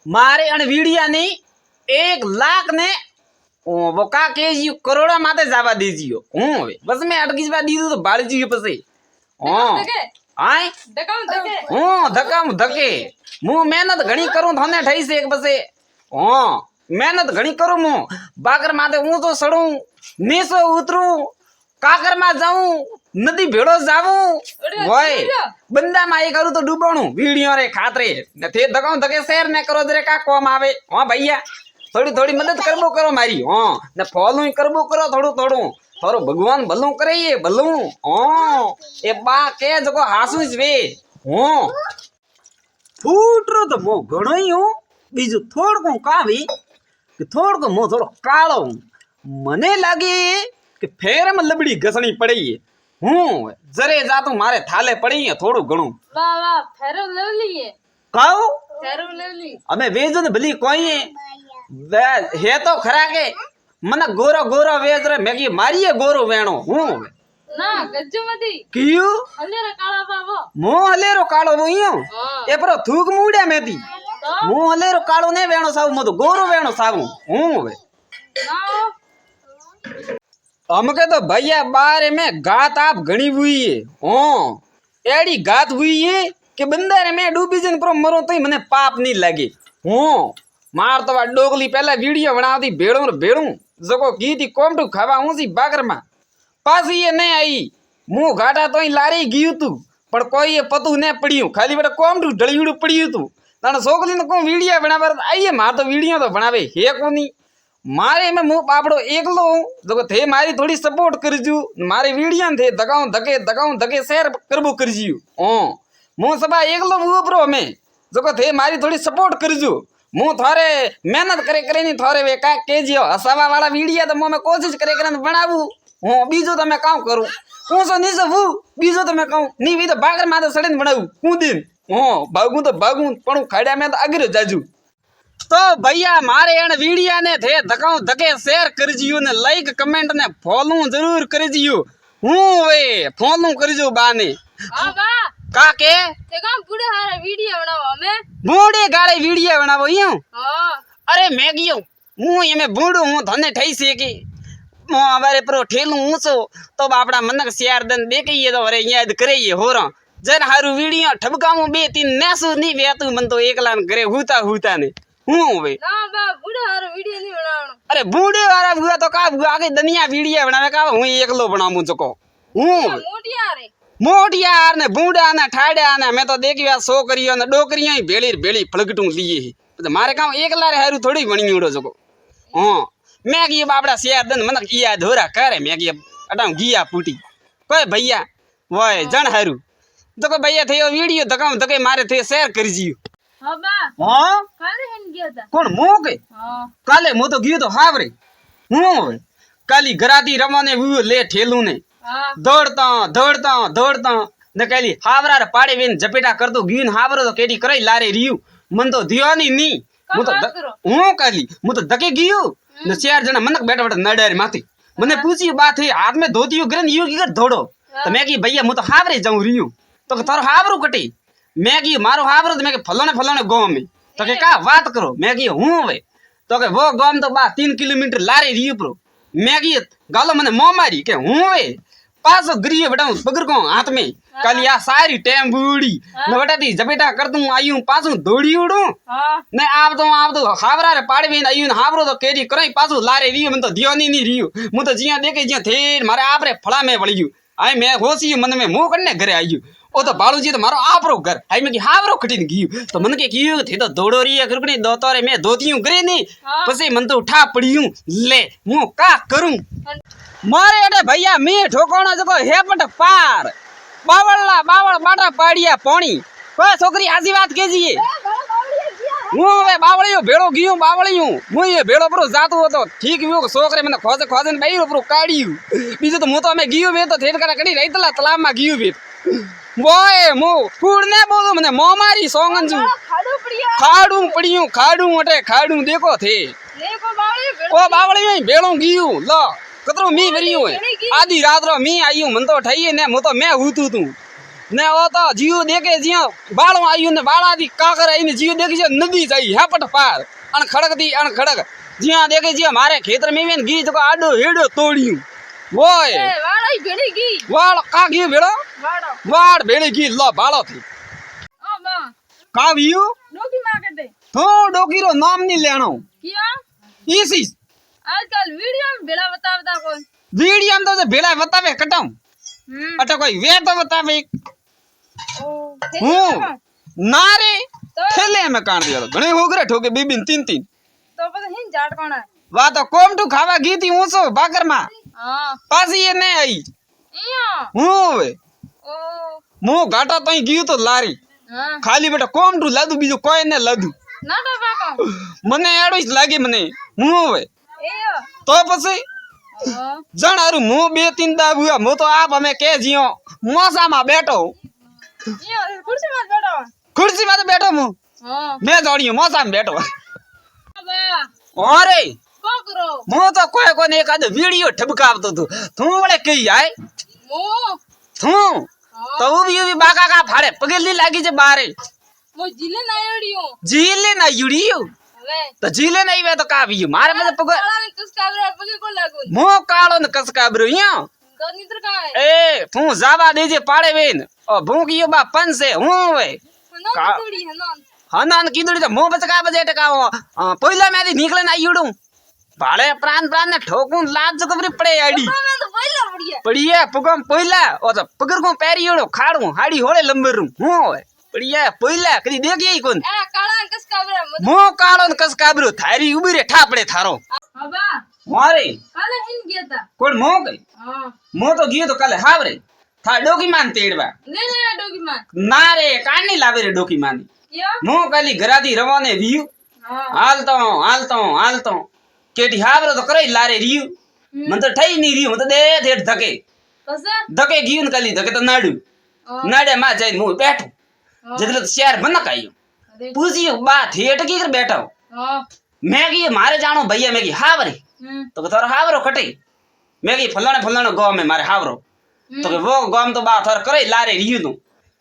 मारे अन वीडिया नहीं 1 लाख ने वो का केजी करोड़ा माते जावा दीजियो हूं बस मैं अटकी बा दीदू तो बाड़ी जी पसे हां आय धक्का धके मु मेहनत घणी करूं थाने ठई से एक बसे हां मेहनत घणी करूं मु बागर माते हूं तो सड़ू नीसो उतरू काकर में जाऊं नदी भेड़ो जाऊं वय बंदा माई करू तो डूबणू वीडियो रे खातरे ने थे धकाऊ धके शेर ने करो जरे का कोम आवे हां भैया थोड़ी थोड़ी मदद करबो करो मारी हां ने फॉलो करबो करो थोड़ो थोड़ो थारो भगवान भलो करे ये भलो हां ए बा के जको हासुस वे हां फूटरो तो मो घणो ही हूं बीजू थोड़ को कावी कि थोड़ को मो थोड़ो काळो मने लागे कि फेर में लबड़ी घसनी पड़ी है हूं जरे जातू मारे थाले पड़ी है थोड़ो घणो वाह वाह फेरो ले लिए काओ फेरो ले ली अबे वेजो ने भली कोई है तो खरा के मन गोरो गोरो वेज रे मैगी मारी है गोरो वेणो हूं ना गज्जो मती कियो हलेरा काळा बाबो मो हलेरो काळो मोयो ए पर थूक मुड़े मेती मो हलेरो काळो ने वेणो साव मो तो गोरो वेणो साव हूं ना हमके तो भैया बारे में गात आप घनी हुई है हां एड़ी गात हुई है कि बंदर में डूबी जन पर मरो तो मने पाप नहीं लगे हां मार तो डोगली पहले वीडियो बनावती भेड़ू भेड़ू जको गीती कोमटू खावा ऊसी बागर में पासी ये नहीं आई मुंह घाटा तो ही लारी गयु तू पर कोई ये पतू ने पड़ियो खाली बेटा कोमटू ढळीड़ू पड़ियो तू ताने सोकली ने को वीडियो बनावर आइए मार तो वीडियो तो बनावे हे कोनी मारे में मु बापड़ो एकलो जको थे मारी थोड़ी सपोर्ट करजू मारे वीडियो थे दगाऊं धके शेयर करबो करजियो हां मु सबा एकलो ऊपरो में जको थे मारी थोड़ी सपोर्ट करजू मु थारे मेहनत करे करे नी थारे वे का केजियो हसावा वाला वीडियो तो मैं कोशिश करे करे बनावू हां बीजो तो मैं काऊ करू कोसो नी सबू बीजो तो मैं काऊ नी वी तो बागर माथे सड़ीने बनावू कूदीन हां भागू पण खाड्या में तो अगरे जाजू तो भैया मारे अन वीडियो ने थे धकाऊ धके शेयर करजियो ने लाइक कमेंट ने फॉलो जरूर करजियो हूं वे फॉलो करजो बाने हां बा काके ते काम बूढ़े हारे वीडियो बनावो हमें बूढ़े गाड़े वीडियो बनावो यूं हां अरे मैं गियो हूं ये मैं बूढ़ो हूं धने ठई से की मो हमारे प्रो ठेलू ऊंचो तो बापड़ा मनक शेयर दन देखे ये तो अरे याद करे ये होरा जन हारू वीडियो ठबकामो बे तीन नेसु नी वेतू मन तो एकलान करे हुता ने हूं वे ना बा बूढ़े हारे वीडियो नहीं बनावनो अरे बूढ़े वाला हुआ तो का हुआ आगे दुनिया वीडियो बनावे का हूं एकलो बनामु चको हूं मोटियार ने बूढ़ा ने ठाड्या ने मैं तो देखिया सोकरियो ने डोकरियो ही भेली फलगटू लिए है मारे काम एकला रे हारू थोड़ी बणीड़ो चको हां मैं की बापड़ा शेयर दन मन किया धोरा करे मैं की अटा गिया फूटी कोई भैया वय जण हारू तो भैया थे वीडियो धकाऊ धके मारे थे शेयर करजियो हां बा हां काले हन गया था कौन मो के हां काले मो तो गयो तो हावरे हूं काली गराती रमाने वो ले ठेलू ने हां दौड़ता ने काली हावरा रे पाड़े वेन जपेटा कर दो गीन हावरो तो केडी करई लारे रियू मन तो दिवानी नी मु तो हूं काली मु तो धके गयो ने 4 जना मनक बैठा बैठा नडर माथे मने पूछी बात है हाथ में धोतियो ग्रन यू की कर दौड़ो तो मैं की भैया मु तो हावरे जाऊं रियू तो तारो हावरो कटे मैं की मारो हावरो तो मैं के फलाने गांव में तो के का बात करो मैं की हूं वे तो के वो गांव तो बा 3 किलोमीटर लारे रियू प्रो मैं की गालो मने मो मारी के हूं वे पासो गिरियो बेटा पकड़ को हाथ में काली आ सारी टेम बूड़ी न बेटा ती जपेटा कर दूं आयू पासो दौड़ी उड़ू हां ने आप तो हावरा रे पाड़ में आयू न हावरो तो केडी करई पासो लारे रियो मन तो दियोनी नी रियो मु तो जिया देखे जिया थे मारे आप रे फड़ा में वळियो आई मैं होसी मन में मुंह करने घरे आयू ओ तो बालू जी तो मारो आपरो घर आई में की हावरो खटीन गयो तो मन के कियो थे तो दौड़ो रिया करकनी दोतो रे मैं दोतियूं करे नी पछी मन तो उठा पड़ियूं ले मु का करूं मारे अटे भैया मी ठोकोणो जको हेपट पार बावळ बाटा पाड़िया पानी कोई छोकरी आजी बात केजीए हूं वे बावळियो भेड़ो गियो बावळियो मु ये भेड़ो परो जातो तो ठीक वियो छोकरे मने खोजे बैरो परो काड़ियो बीजो तो मु तो मैं गियो वे तो थेन करा कडी रईतला तालाब में गियो वे बोए मु फूडने बोलो मने मो मारी सोंगन जू खाड़ू अटे खाड़ू देखो थे ओ बावळियो भेड़ो गियो लो कतरो मी वरियो है आधी रात रो मी आयू मन तो ठई ने मु तो मैं हूतू तू ને ઓ તો જીવ દેખે જ્યાં બાળો આવ્યું ને બાળાથી કાકર આવીને જીવ દેખી છે નદી જાય હેપટ પાર અને ખડક થી અને ખડક જ્યાં દેખે જ્યાં મારે ખેતર મેં ગી તો આડો હેડો તોડ્યું બોય એ વાળા ઘણી ગઈ વાળ કા ગયું ભેળો વાળો વાળ ભેળી ગઈ લો બાળો થી ઓ બા કા વ્યું ડોકી માર્કેટ દે તો ડોકીરો નામ ની લેણો કિયા ઈસી આજકાલ વિડિયો ભેળા બતાવતા કોઈ વીડિયો આમ તો ભેળા બતાવે કટમ અટો કોઈ વે તો બતાવે ઓ હું ના રે તો ઠેલે અમે કાણ દિયો ઘણે હોગરે ઠોકે બીબીન તીન તીન તો પછી હિન જાટ કોણ વા તો કોમટું ખાવા ગીતી ઊંચો ભાકર માં હા પાછી એ ને આઈ ઈયા હું હવે ઓ મો ઘાટા તઈ ગયું તો લારી હા ખાલી બેટા કોમટું લાદુ બીજું કોઈ ને લાદુ નાટો બાકો મને એડું જ લાગી મને હું હવે એયો તો પછી હા જણ હારું હું બે ત્રણ દા હુआ મો તો આપ અમે કે જીઓ મોસામાં બેઠો ઈયો ખુરશી માં બેઠો ખુરશી માં તો બેઠો હું હા મેં જોડ્યું મોસામાં બેઠો બા ઓરે કોકરો હું તો કોઈ કોને એકાદ વિડિયો ઠબકાવતો તું તું વળે કઈ આય મો તું તો ઉભી બાકા કા ફાડે પગેલી લાગી છે બારે મો જીલે નાયડીયો જીલે ના યુડિયો હવે તો જીલે ના ઈવે તો કા વિયું મારે બધે પગ કાળાને કસકાવરા પગે કો લાગુ મો કાળો ને કસકાબરો યો તો નિત્ર કાય એ તું જાવા દેજે પાડે વેન ઓ ભૂંકીયો બા પંસે હું હવે નો કા- કુડી હનન હનાન કીધું તો મો બચ કા બજે ટકાવો પહેલા મેથી નીકળે ના યુડું ભાડે પ્રાણ પ્રાણ ને ઠોકું લાજ કબરી પડે આડી અમે તો પહેલા પડિયા પડીએ પુગમ પહેલા ઓ તો પગર કો પેરીયોડો ખાડું હાડી હોળે લંબરું હું હવે પડીએ પહેલા કદી દેખી કોણ એના કાળાને કસકાવરા મત મો કાળો ને કસકાબરો થારી ઉભી રે ઠાપડે થારો હબા મારે કાલે હિન ગયાતા કોણ મો કઈ હા મો તો ગયો તો કાલે હાવરે થા ડોકી માન તેડવા લે લે ડોગી માં ના રે કાની લાવે રે ડોકી માની કિયો મો કાલી ઘરાથી રવાને વિયું હા હાલતો કેટી હાવરો તો કરે લારે રીયું મન તો ઠઈ ની રીયું તો દે ધેડ ધકે કસે ધકે ગયું ને કાલી ધકે તો નાડ્યું નાડે માં જઈને હું બેઠો જેટલે તો શેર બનક આવ્યો અરે પૂછ્યું બા થેટ કી કર બેઠો હા મેં કી મારે જાણો ભૈયા મેં કી હાવરે તો કે તારો હાવરો કટે મેં કી ફલાણે ગામ में मारे हावरो तो के वो गाम तो बा थर करे लारे रियू नु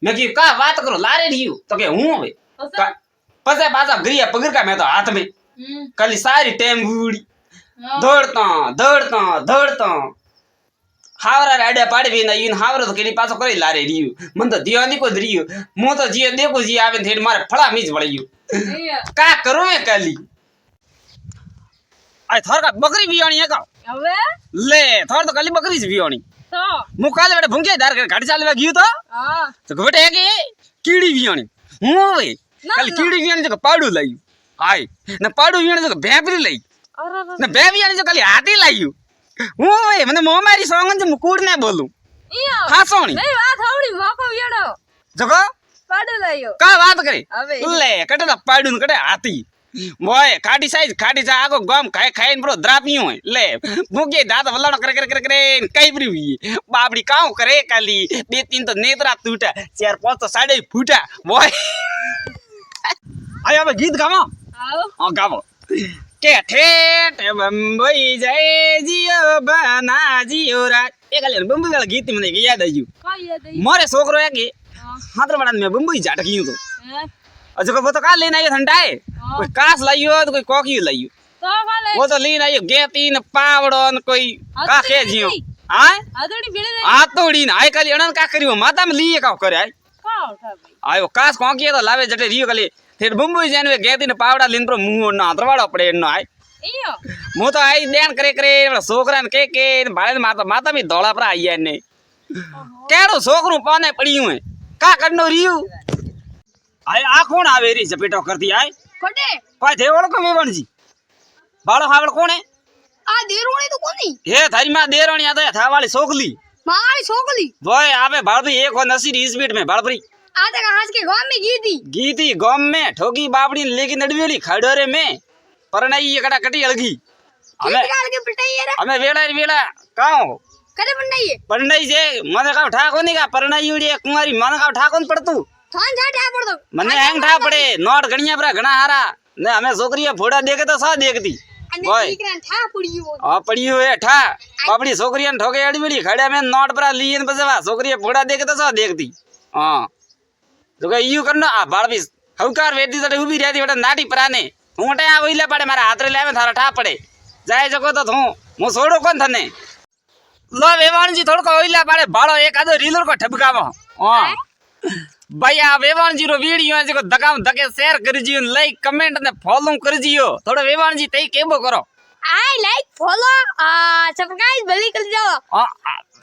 मैं की का बात करो लारे रियू तो के हूं હવે કસે पसे बाजा गरिया पकड़ का मैं तो हाथ में कली सारी टाइम बूड़ी दौड़ता हावरा राडे पाड़वी ना इन हावरो तो केडी पाछो करे लारे रियू मन तो दियानी को रियू मो तो जी देखो जी आवे थेड मारे फळा मीज वळियो એયા का करो मैं कली आ थर का बकरी बियाणी है का હવે ले थर तो कली बकरी ज बियाणी તો मु काले बेटे भूंगे दार गाड़ी चालवा गयो तो હા तो बेटे के कीड़ी बियाणी हूं वे ना, कल ना। कीड़ी बियाणी जो पाडू लायू आय ने पाडू बियाणी जो भेपरी लई અરે ने बे बियाणी जो कली हाथी लायू हूं वे मने मो मारी सोंगन जो मुकुड़ ने बोलू ઈયો हासोणी નહીં વાત આવડી મોકો વેડો जको પાડો લાયો का बात करे હવે ले कटे तो पाडू ने कटे हाथी मोय खाटी साइज खाटी जा आगो गम खाए खाए बरो द्रापियो है ले भूगे दात वलाणो करे कई बरी हुई बाबड़ी काऊ करे काली बे तीन तो नेत्रा टूटा चार पांच तो साड़े फूटा मोय आया बे गीत गावो આવો हां गावो के ठेठ बम्बई जय जियो बना जियो रा ए काले बम्बई वाला गीत मने याद आयु કાઈ યાદ આવી मोरे छोकरो है के હા हाथ बड़ा में बम्बई जाट गयो तो હે अजो वो तो का लेना आयो ठंडाए हाँ। कोई कास लाइयो तो कोई कोकी लाइयो તો કાલે वो तो लेना आयो गेती न पावड़ो न कोई हाँ, का तो खे नहीं, जियो नहीं। आय આદડી ભેળે દે आ तोड़ी न आय काली अणन का करियो माता में लिए का करे आय કા ઉઠા ભાઈ आयो कास कोकी तो लावे जटे रियो काली फिर बम्बई जाने वे गेती न पावड़ा लिन पर मुंह न अतरवाड़ो पड़े न आय ઈયો मु तो आई देन करे सोकरा न के भाड़े माता में धोला पर आया ने केड़ो सोकरू पाने पड़ियो है का करनो रियो आय आ कोण आवे री चपेटो करती आय ખોટે पाय थे ओळखो मेवण जी बाळो हावळ कोण है આ દેરોણી તો કોની हे थारी मां देराणी आता था वाली सोकली મારી છોકરી बोय आवे भाड़भी 180 स्पीड में भाड़भरी આ તો હાસ કે ગામ में ગઈ थी गीती गम में ठोकी बापड़ी लेकिन नडवेली खड़ोरे में परनाई एकड़ा कटी अलगी हमें કાલ કે પટાઈ યાર हमें वेला काओ કરે પટાઈ परनाई जे मने का ठाको नहीं का परनाई उड़ी कुंवारी मन का ठाको न पड़तू થોન જાટા પડતો मने हैंग ठा पड़े नोट गणिया पर घणा हारा ने हमें छोकरिया फोड़ा देखे तो सा देखती અને બોય. દીકરા ઠા પડ્યું आ पड़ी हुए ठा बापड़ी छोकरिया ठोके अड़बड़ी खड़े में नोट पर लिए न बजवा छोकरिया फोड़ा देखे तो सा देखती હા તો કે ઈયું કરનો આ બાળવીસ હવકાર વેટી તો ઊભી રહેતી વટા નાટી પરાને હું ટે આ ઓઈલા પડે મારા હાથરે લાવે થારા ઠા પડે જાય જકો તો હું છોડો કોણ થને લો વેવાણજી થોડકો ઓઈલા પાડે ભાળો એકાદો રીલર કો ઠબકાવો હા ભાઈ આ વેવાણજી રો વિડિયો છે કો ધકામ ધકે શેર કરજીઓ લાઈક કમેન્ટ અને ફોલો કરજીઓ થોડો વેવાણજી તઈ કેબો કરો આઈ લાઈક ફોલો સબસ્ક્રાઇબ ભલી કરી જાઓ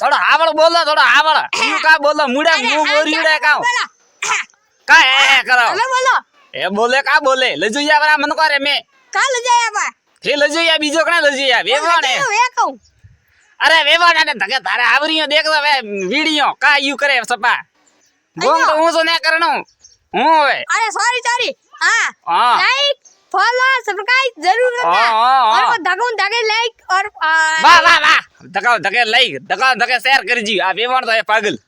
થોડો આવળ બોલો થોડો આવળ તું કા બોલો મુડા મુ બોરીડે કા કા એ કરો તમે બોલો એ બોલે કા બોલે લજોયા બરા મન કરે મે કાલ જાય બા કે લજોયા બીજો કણા લજોયા વેવાણે એ કહું અરે વેવાણે ને ધકે તારે આવરીયો દેખતો વે વિડિયો કા યુ કરે સપા ગોમ તો હું તો ને કરણો હું હવે અરે સોરી हाँ हाँ लाइक फॉलो सब्सक्राइब जरूर करना और वो धगो धगे लाइक और वाह वाह वाह धका धके लाइक धका धके शेयर करजी आ वेवाण तो है पागल